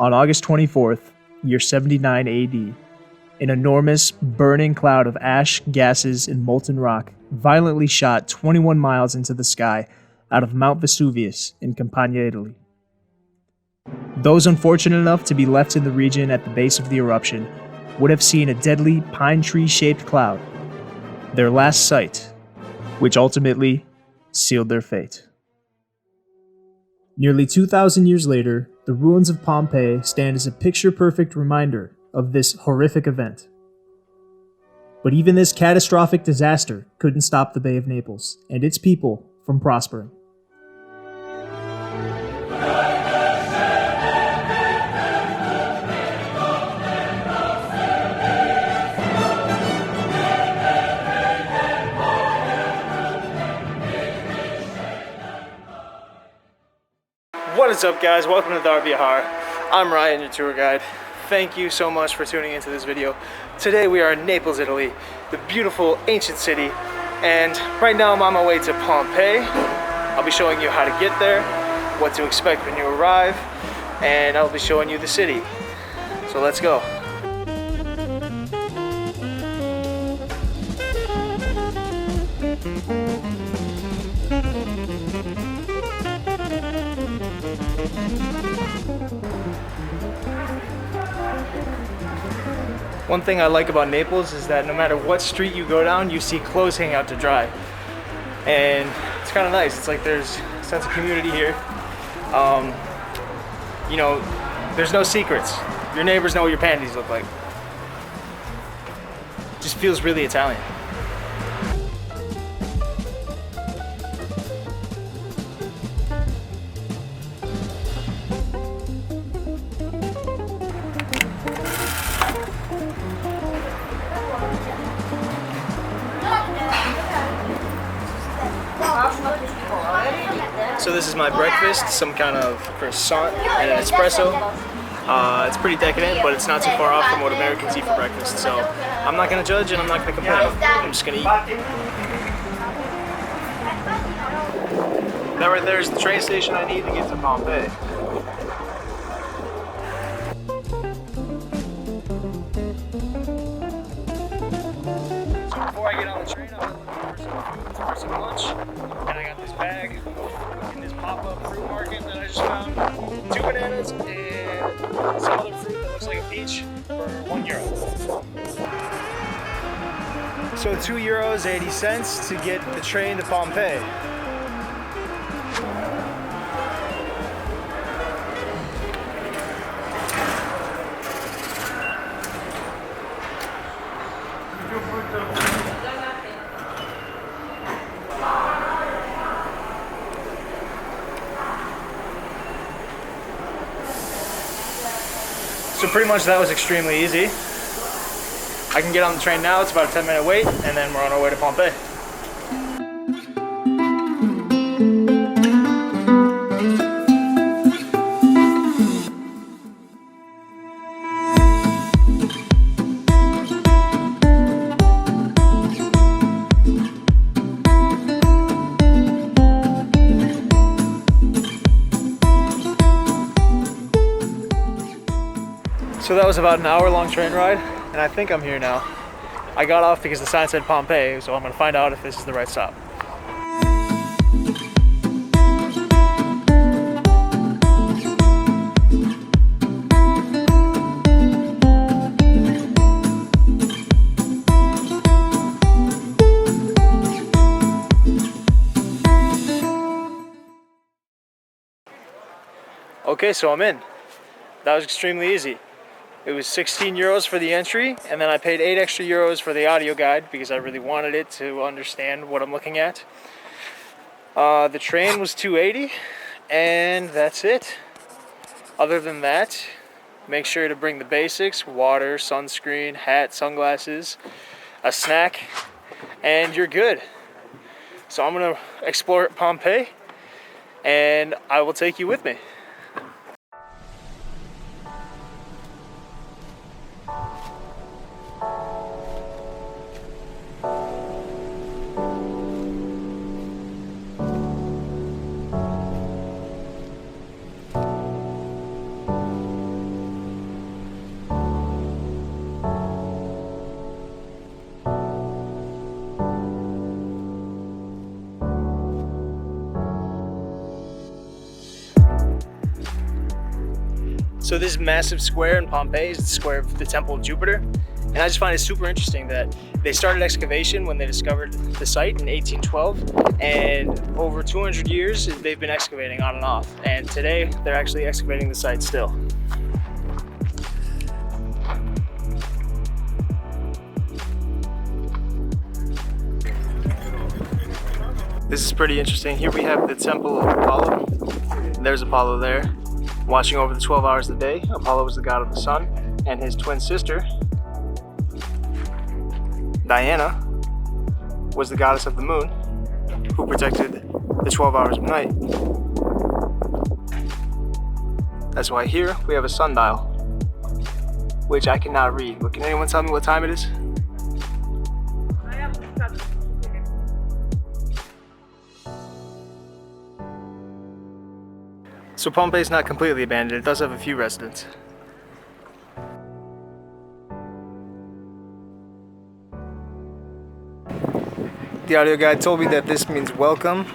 On August 24th, year 79 AD, an enormous, burning cloud of ash, gases, and molten rock violently shot 21 miles into the sky out of Mount Vesuvius in Campania, Italy. Those unfortunate enough to be left in the region at the base of the eruption would have seen a deadly pine tree-shaped cloud, their last sight, which ultimately sealed their fate. Nearly 2,000 years later, the ruins of Pompeii stand as a picture-perfect reminder of this horrific event. But even this catastrophic disaster couldn't stop the Bay of Naples and its people from prospering. What is up, guys? Welcome to the RVR. I'm Ryan, your tour guide. Thank you so much for tuning into this video. Today we are in Naples, Italy, the beautiful ancient city, and right now I'm on my way to Pompeii. I'll be showing you how to get there, what to expect when you arrive, and I'll be showing you the city. So let's go. One thing I like about Naples is that no matter what street you go down, you see clothes hang out to dry. And it's kind of nice. It's like there's a sense of community here. You know, there's no secrets. Your neighbors know what your panties look like. It just feels really Italian. So this is my breakfast, some kind of croissant and an espresso. It's pretty decadent, but it's not too far off from what Americans eat for breakfast. So I'm not going to judge and I'm not going to complain. I'm just going to eat. That right there is the train station I need to get to Pompei. So before I get on the train, I'm looking for some food for some lunch. And I got this bag in this pop-up fruit market that I just found. 2 bananas and some other fruit that looks like a peach for €1. So €2.80 to get the train to Pompeii. So pretty much that was extremely easy. I can get on the train now, it's about a 10-minute wait, and then we're on our way to Pompeii. So that was about an hour-long train ride, and I think I'm here now. I got off because the sign said Pompeii, so I'm going to find out if this is the right stop. Okay, so I'm in. That was extremely easy. It was €16 for the entry, and then I paid €8 extra for the audio guide because I really wanted it to understand what I'm looking at. The train was $2.80, and that's it. Other than that, make sure to bring the basics: water, sunscreen, hat, sunglasses, a snack, and you're good. So I'm gonna explore Pompeii, and I will take you with me. So this massive square in Pompeii is the square of the Temple of Jupiter. And I just find it super interesting that they started excavation when they discovered the site in 1812, and over 200 years they've been excavating on and off. And today they're actually excavating the site still. This is pretty interesting. Here we have the Temple of Apollo. There's Apollo there, watching over the 12 hours of the day. Apollo was the god of the sun, and his twin sister, Diana, was the goddess of the moon, who protected the 12 hours of night. That's why here we have a sundial, which I cannot read. But can anyone tell me what time it is? So Pompei is not completely abandoned. It does have a few residents. The audio guide told me that this means welcome.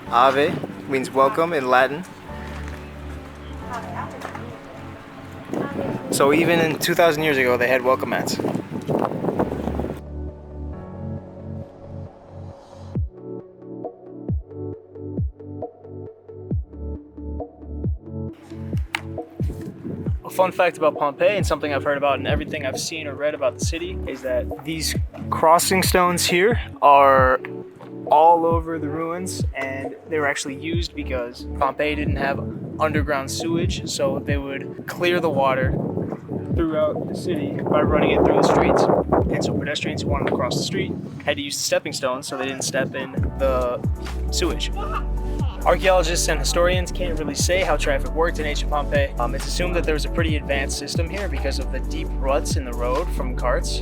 Ave means welcome in Latin. So even in 2,000 years ago, they had welcome mats. A fun fact about Pompeii, and something I've heard about and everything I've seen or read about the city, is that these crossing stones here are all over the ruins, and they were actually used because Pompeii didn't have underground sewage, so they would clear the water throughout the city by running it through the streets. And so pedestrians who wanted to cross the street had to use the stepping stones so they didn't step in the sewage. Archaeologists and historians can't really say how traffic worked in ancient Pompeii. It's assumed that there was a pretty advanced system here because of the deep ruts in the road from carts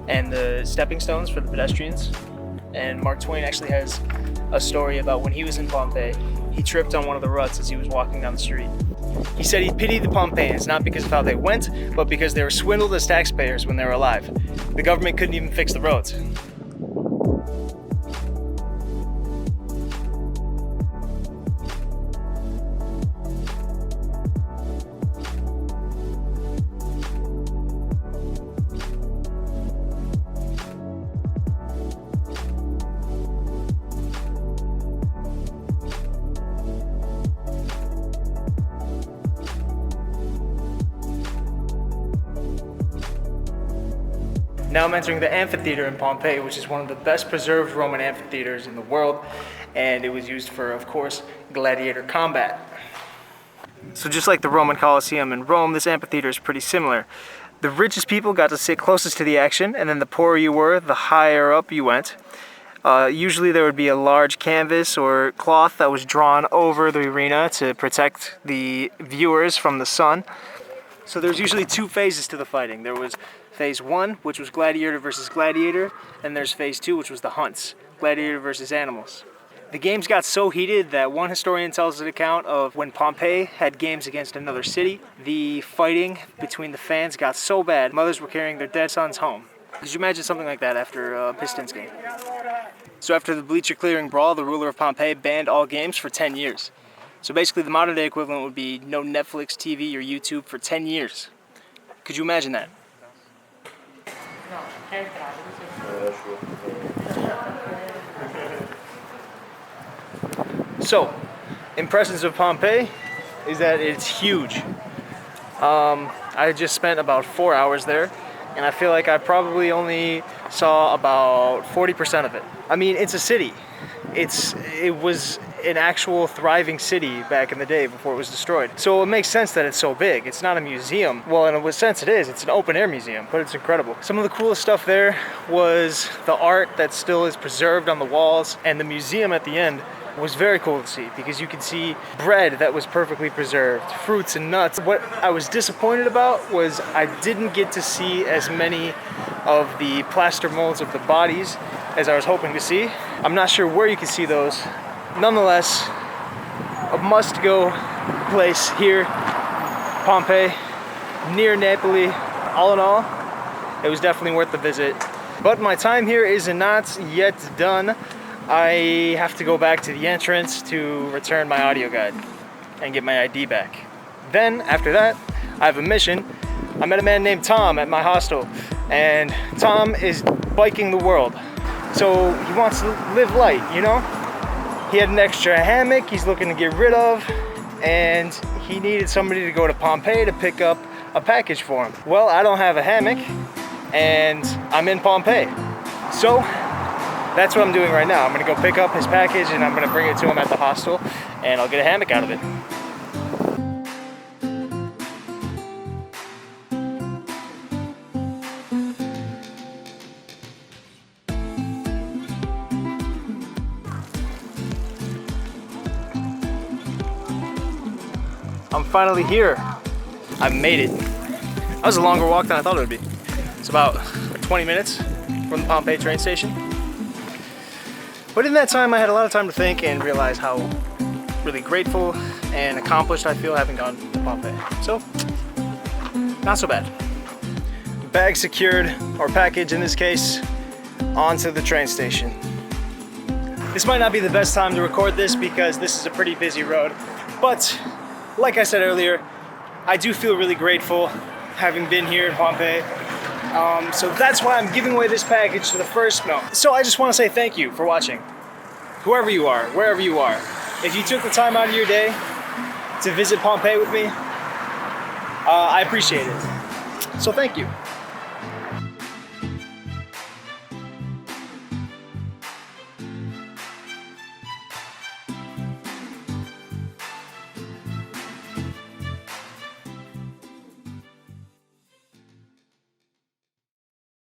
and the stepping stones for the pedestrians. And Mark Twain actually has a story about when he was in Pompeii, he tripped on one of the ruts as he was walking down the street. He said he pitied the Pompeians, not because of how they went, but because they were swindled as taxpayers when they were alive. The government couldn't even fix the roads. Now I'm entering the Amphitheater in Pompei, which is one of the best preserved Roman amphitheaters in the world, and it was used for, of course, gladiator combat. So just like the Roman Colosseum in Rome, this amphitheater is pretty similar. The richest people got to sit closest to the action, and then the poorer you were, the higher up you went. Usually there would be a large canvas or cloth that was drawn over the arena to protect the viewers from the sun. So there's usually two phases to the fighting. There was phase 1, which was gladiator versus gladiator, and there's phase 2, which was the hunts, gladiator versus animals. The games got so heated that one historian tells an account of when Pompeii had games against another city, the fighting between the fans got so bad, mothers were carrying their dead sons home. Could you imagine something like that after a Pistons game? So after the bleacher clearing brawl, the ruler of Pompeii banned all games for 10 years. So basically the modern day equivalent would be no Netflix, TV, or YouTube for 10 years. Could you imagine that? So, impressions of Pompeii is that it's huge. I just spent about 4 hours there, and I feel like I probably only saw about 40% of it. I mean, it's a city. It was an actual thriving city back in the day before it was destroyed. So it makes sense that it's so big. It's not a museum. Well, in a sense it is. It's an open air museum, but it's incredible. Some of the coolest stuff there was the art that still is preserved on the walls, and the museum at the end was very cool to see because you could see bread that was perfectly preserved, fruits and nuts. What I was disappointed about was I didn't get to see as many of the plaster molds of the bodies as I was hoping to see. I'm not sure where you can see those. Nonetheless, a must-go place here, Pompeii, near Naples. All in all, it was definitely worth the visit. But my time here is not yet done. I have to go back to the entrance to return my audio guide and get my ID back. Then, after that, I have a mission. I met a man named Tom at my hostel, and Tom is biking the world. So he wants to live light, you know? He had an extra hammock he's looking to get rid of, and he needed somebody to go to Pompeii to pick up a package for him. Well, I don't have a hammock, and I'm in Pompeii. So that's what I'm doing right now. I'm gonna go pick up his package and I'm gonna bring it to him at the hostel, and I'll get a hammock out of it. I'm finally here. I've made it. That was a longer walk than I thought it would be. It's about 20 minutes from the Pompei train station. But in that time, I had a lot of time to think and realize how really grateful and accomplished I feel having gone to Pompei. So, not so bad. Bag secured, or package in this case, onto the train station. This might not be the best time to record this because this is a pretty busy road, but like I said earlier, I do feel really grateful having been here in Pompei. So that's why I'm giving away this package to the first. No. So I just want to say thank you for watching. Whoever you are, wherever you are. If you took the time out of your day to visit Pompei with me, I appreciate it. So thank you.